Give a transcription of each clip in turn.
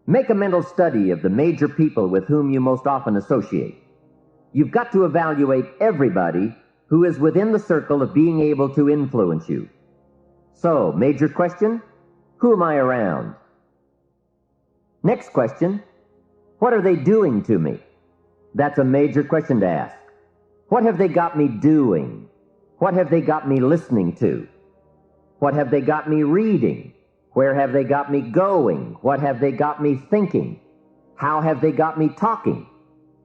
Make a mental study of the major people with whom you most often associate. You've got to evaluate everybody who is within the circle of being able to influence you. So, major question, who am I around? Next question, what are they doing to me? That's a major question to ask. What have they got me doing? What have they got me listening to? What have they got me reading? Where have they got me going? What have they got me thinking? How have they got me talking?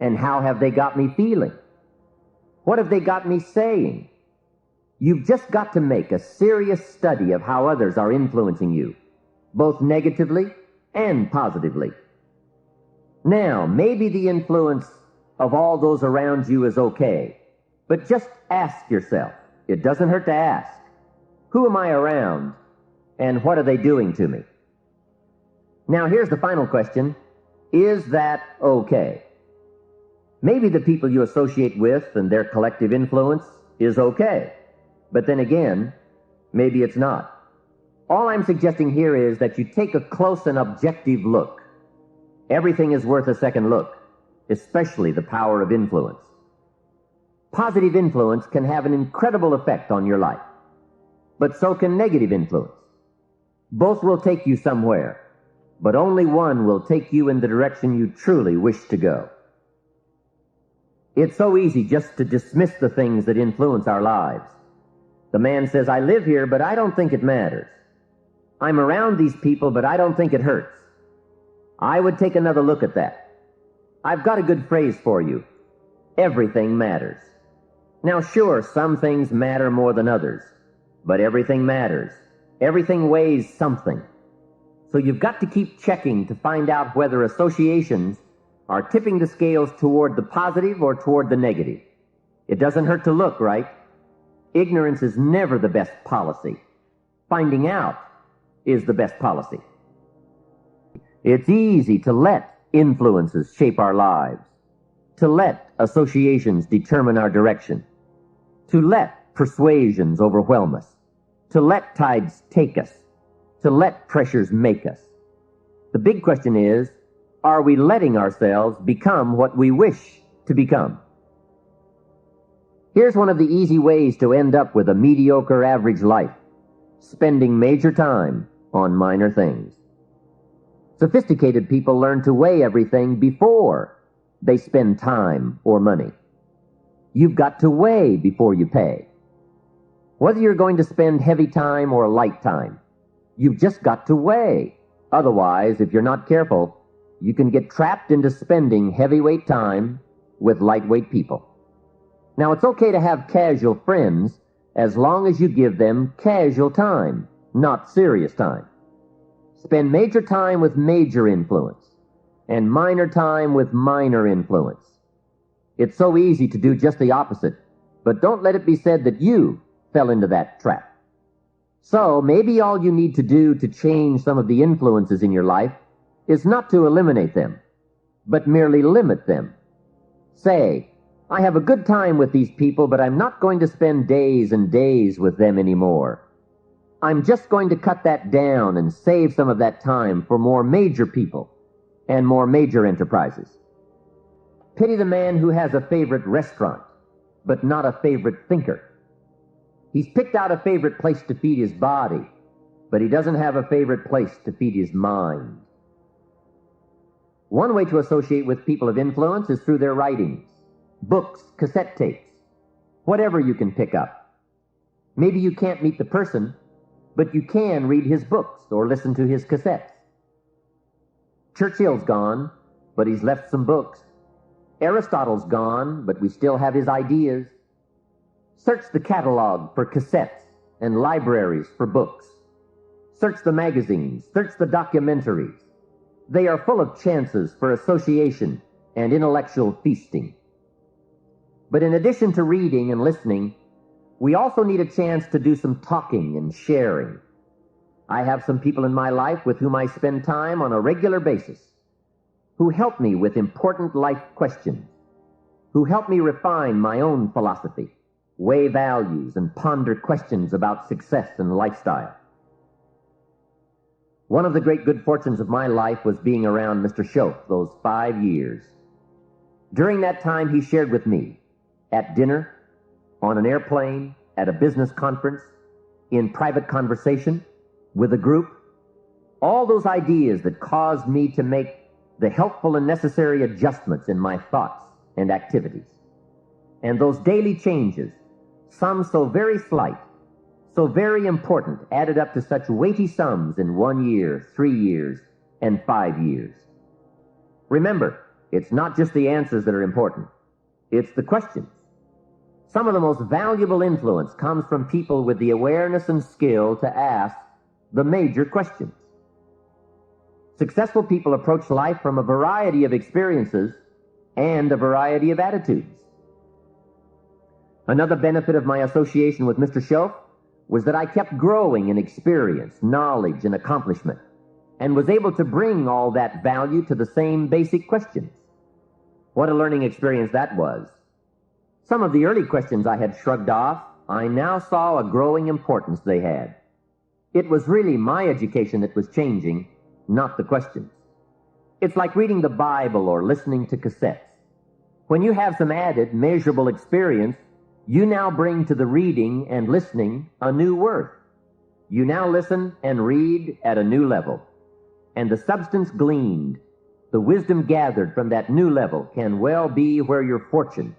And how have they got me feeling? What have they got me saying? You've just got to make a serious study of how others are influencing you, both negatively and positively. Now, maybe the influence of all those around you is okay, but just ask yourself, it doesn't hurt to ask, who am I around and what are they doing to me? Now, here's the final question, is that okay? Maybe the people you associate with and their collective influence is okay, but then again, maybe it's not. All I'm suggesting here is that you take a close and objective look. Everything is worth a second look, especially the power of influence. Positive influence can have an incredible effect on your life, but so can negative influence. Both will take you somewhere, but only one will take you in the direction you truly wish to go. It's so easy just to dismiss the things that influence our lives. The man says, I live here, but I don't think it matters. I'm around these people, but I don't think it hurts. I would take another look at that. I've got a good phrase for you. Everything matters. Now, sure, some things matter more than others, but everything matters. Everything weighs something. So you've got to keep checking to find out whether associations are tipping the scales toward the positive or toward the negative. It doesn't hurt to look, right? Ignorance is never the best policy. Finding out is the best policy. It's easy to let influences shape our lives, to let associations determine our direction, to let persuasions overwhelm us, to let tides take us, to let pressures make us. The big question is, are we letting ourselves become what we wish to become? Here's one of the easy ways to end up with a mediocre average life, spending major time on minor things. Sophisticated people learn to weigh everything before they spend time or money. You've got to weigh before you pay. Whether you're going to spend heavy time or light time, you've just got to weigh. Otherwise, if you're not careful, you can get trapped into spending heavyweight time with lightweight people. Now, it's okay to have casual friends as long as you give them casual time, not serious time. Spend major time with major influence and minor time with minor influence. It's so easy to do just the opposite, but don't let it be said that you fell into that trap. So maybe all you need to do to change some of the influences in your life is not to eliminate them, but merely limit them. Say, I have a good time with these people, but I'm not going to spend days and days with them anymore. I'm just going to cut that down and save some of that time for more major people and more major enterprises. Pity the man who has a favorite restaurant, but not a favorite thinker. He's picked out a favorite place to feed his body, but he doesn't have a favorite place to feed his mind. One way to associate with people of influence is through their writings, books, cassette tapes, whatever you can pick up. Maybe you can't meet the person, but you can read his books or listen to his cassettes. Churchill's gone, but he's left some books. Aristotle's gone, but we still have his ideas. Search the catalog for cassettes and libraries for books. Search the magazines, search the documentaries. They are full of chances for association and intellectual feasting. But in addition to reading and listening, we also need a chance to do some talking and sharing. I have some people in my life with whom I spend time on a regular basis, who help me with important life questions, who help me refine my own philosophy, weigh values, and ponder questions about success and lifestyle. One of the great good fortunes of my life was being around Mr. Shoaff those 5 years. During that time, he shared with me, at dinner, on an airplane, at a business conference, in private conversation, with a group, all those ideas that caused me to make the helpful and necessary adjustments in my thoughts and activities. And those daily changes, some so very slight, so very important, added up to such weighty sums in 1 year, 3 years, and 5 years. Remember, it's not just the answers that are important. It's the questions. Some of the most valuable influence comes from people with the awareness and skill to ask the major questions. Successful people approach life from a variety of experiences and a variety of attitudes. Another benefit of my association with Mr. Shoaff was that I kept growing in experience, knowledge, and accomplishment, and was able to bring all that value to the same basic questions. What a learning experience that was. Some of the early questions I had shrugged off, I now saw a growing importance they had. It was really my education that was changing, not the questions. It's like reading the Bible or listening to cassettes. When you have some added, measurable experience, you now bring to the reading and listening a new worth. You now listen and read at a new level. And the substance gleaned, the wisdom gathered from that new level can well be where your fortune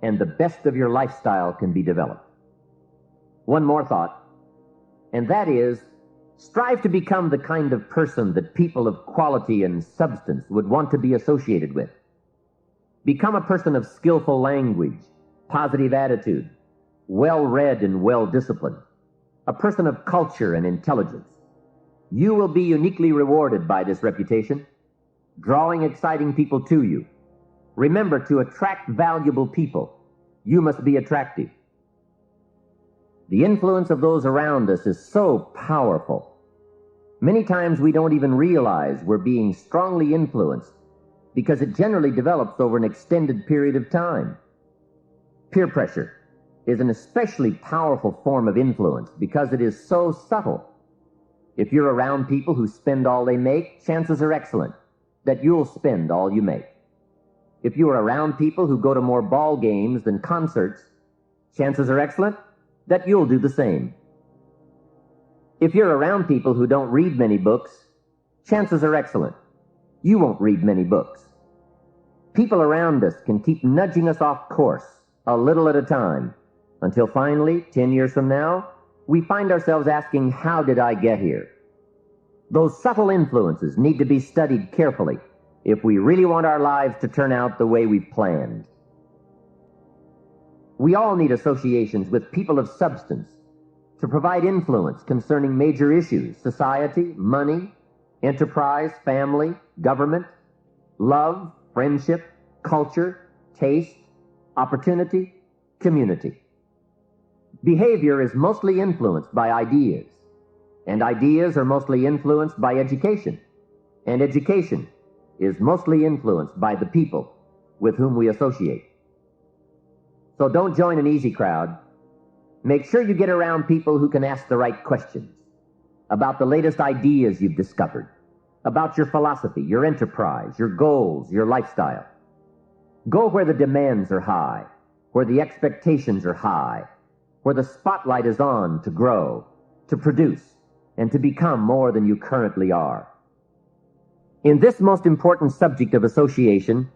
and the best of your lifestyle can be developed. One more thought, and that is, strive to become the kind of person that people of quality and substance would want to be associated with. Become a person of skillful language, positive attitude, well-read and well-disciplined, a person of culture and intelligence. You will be uniquely rewarded by this reputation, drawing exciting people to you. Remember, to attract valuable people, you must be attractive. The influence of those around us is so powerful. Many times we don't even realize we're being strongly influenced because it generally develops over an extended period of time. Peer pressure is an especially powerful form of influence because it is so subtle. If you're around people who spend all they make, chances are excellent that you'll spend all you make. If you are around people who go to more ball games than concerts, chances are excellent that you'll do the same. If you're around people who don't read many books, chances are excellent you won't read many books. People around us can keep nudging us off course a little at a time until finally, 10 years from now, we find ourselves asking, how did I get here? Those subtle influences need to be studied carefully if we really want our lives to turn out the way we've planned. We all need associations with people of substance to provide influence concerning major issues: society, money, enterprise, family, government, love, friendship, culture, taste, opportunity, community. Behavior is mostly influenced by ideas, and ideas are mostly influenced by education, and education is mostly influenced by the people with whom we associate. So don't join an easy crowd. Make sure you get around people who can ask the right questions about the latest ideas you've discovered, about your philosophy, your enterprise, your goals, your lifestyle. Go where the demands are high, where the expectations are high, where the spotlight is on to grow, to produce, and to become more than you currently are. In this most important subject of association,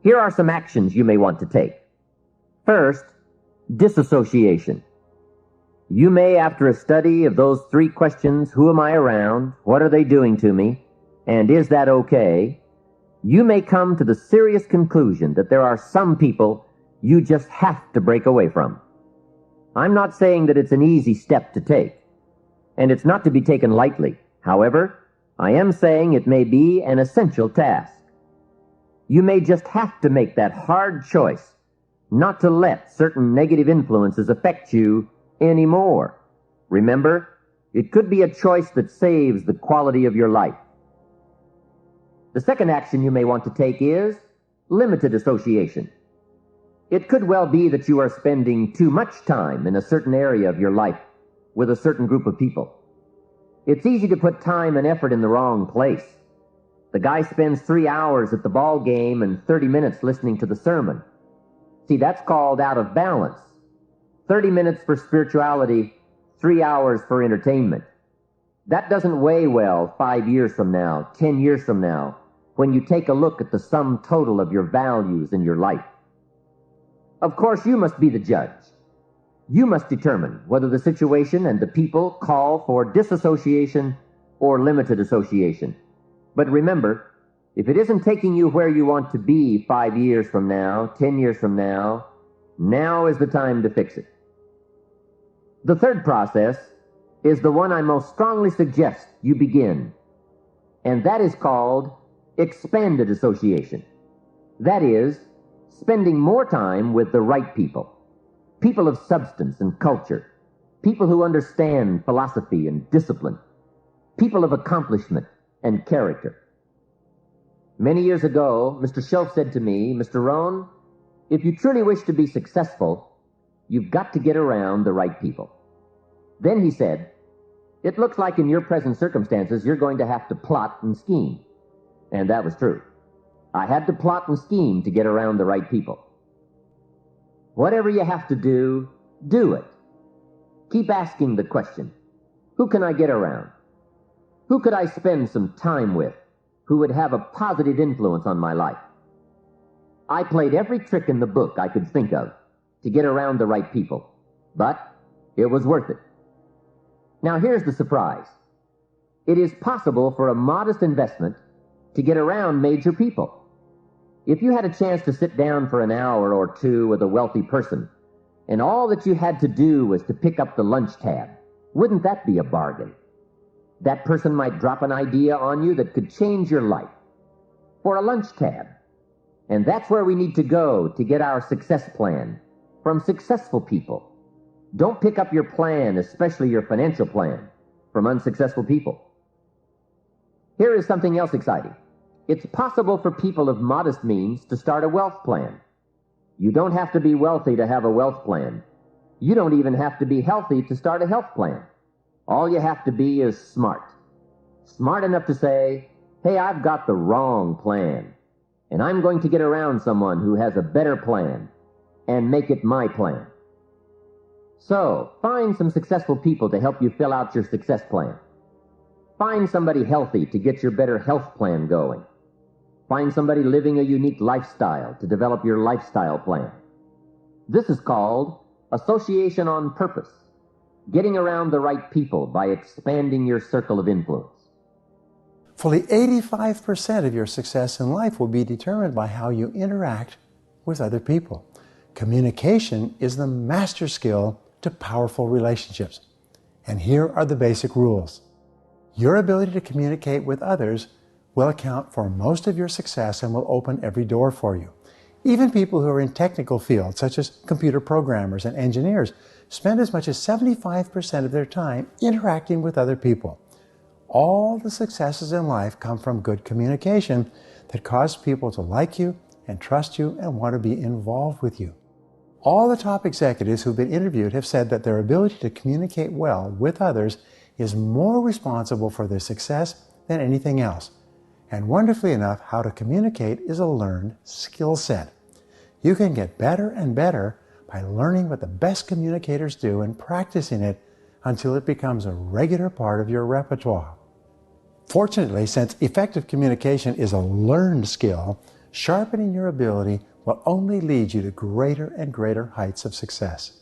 here are some actions you may want to take. First, disassociation. You may, after a study of those 3 questions, who am I around, what are they doing to me, and is that okay, you may come to the serious conclusion that there are some people you just have to break away from. I'm not saying that it's an easy step to take, and it's not to be taken lightly. However, I am saying it may be an essential task. You may just have to make that hard choice not to let certain negative influences affect you anymore. Remember, it could be a choice that saves the quality of your life. The second action you may want to take is limited association. It could well be that you are spending too much time in a certain area of your life with a certain group of people. It's easy to put time and effort in the wrong place. The guy spends 3 hours at the ball game and 30 minutes listening to the sermon. See, that's called out of balance. 30 minutes for spirituality, 3 hours for entertainment. That doesn't weigh well 5 years from now, 10 years from now, when you take a look at the sum total of your values in your life. Of course, you must be the judge. You must determine whether the situation and the people call for disassociation or limited association. But remember, if it isn't taking you where you want to be 5 years from now, 10 years from now, now is the time to fix it. The third process is the one I most strongly suggest you begin, and that is called expanded association. That is, spending more time with the right people, people of substance and culture, people who understand philosophy and discipline, people of accomplishment and character. Many years ago, Mr. Shelf said to me, "Mr. Rohn, if you truly wish to be successful, you've got to get around the right people." Then he said, "It looks like in your present circumstances, you're going to have to plot and scheme." And that was true. I had to plot and scheme to get around the right people. Whatever you have to do it. Keep asking the question, who can I get around? Who could I spend some time with who would have a positive influence on my life? I played every trick in the book I could think of to get around the right people, but it was worth it. Now here's the surprise. It is possible for a modest investment to get around major people. If you had a chance to sit down for an hour or two with a wealthy person, and all that you had to do was to pick up the lunch tab, wouldn't that be a bargain? That person might drop an idea on you that could change your life for a lunch tab. And that's where we need to go to get our success plan, from successful people. Don't pick up your plan, especially your financial plan, from unsuccessful people. Here is something else exciting. It's possible for people of modest means to start a wealth plan. You don't have to be wealthy to have a wealth plan. You don't even have to be healthy to start a health plan. All you have to be is smart. Smart enough to say, "Hey, I've got the wrong plan, and I'm going to get around someone who has a better plan and make it my plan." So, find some successful people to help you fill out your success plan. Find somebody healthy to get your better health plan going. Find somebody living a unique lifestyle to develop your lifestyle plan. This is called association on purpose, getting around the right people by expanding your circle of influence. Fully 85% of your success in life will be determined by how you interact with other people. Communication is the master skill to powerful relationships. And here are the basic rules. Your ability to communicate with others will account for most of your success and will open every door for you. Even people who are in technical fields, such as computer programmers and engineers, spend as much as 75% of their time interacting with other people. All the successes in life come from good communication that cause people to like you and trust you and want to be involved with you. All the top executives who've been interviewed have said that their ability to communicate well with others is more responsible for their success than anything else. And wonderfully enough, how to communicate is a learned skill set. You can get better and better by learning what the best communicators do and practicing it until it becomes a regular part of your repertoire. Fortunately, since effective communication is a learned skill, sharpening your ability will only lead you to greater and greater heights of success.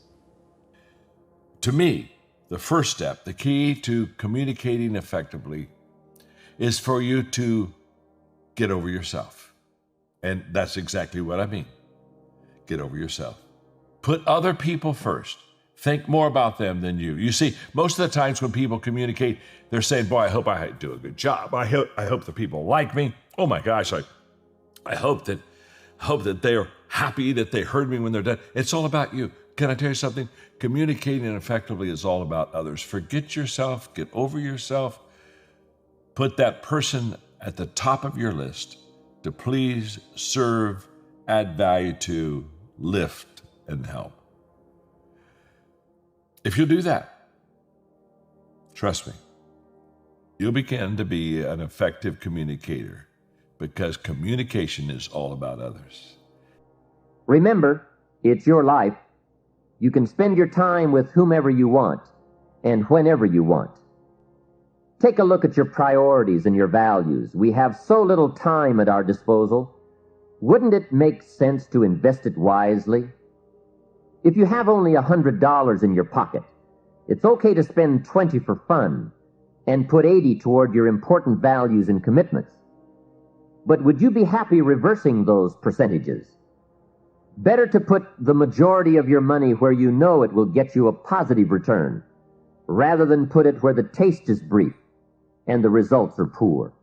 To me, the first step, the key to communicating effectively, is for you to get over yourself. And that's exactly what I mean. Get over yourself. Put other people first. Think more about them than you. You see, most of the times when people communicate, they're saying, "Boy, I hope I do a good job. I hope the people like me. Oh my gosh, I hope that they're happy that they heard me when they're done." It's all about you. Can I tell you something? Communicating effectively is all about others. Forget yourself. Get over yourself. Put that person at the top of your list to please, serve, add value to, lift, and help. If you do that, trust me, you'll begin to be an effective communicator, because communication is all about others. Remember, it's your life. You can spend your time with whomever you want and whenever you want. Take a look at your priorities and your values. We have so little time at our disposal. Wouldn't it make sense to invest it wisely? If you have only $100 in your pocket, it's okay to spend 20 for fun and put 80 toward your important values and commitments. But would you be happy reversing those percentages? Better to put the majority of your money where you know it will get you a positive return, rather than put it where the taste is brief and the results are poor.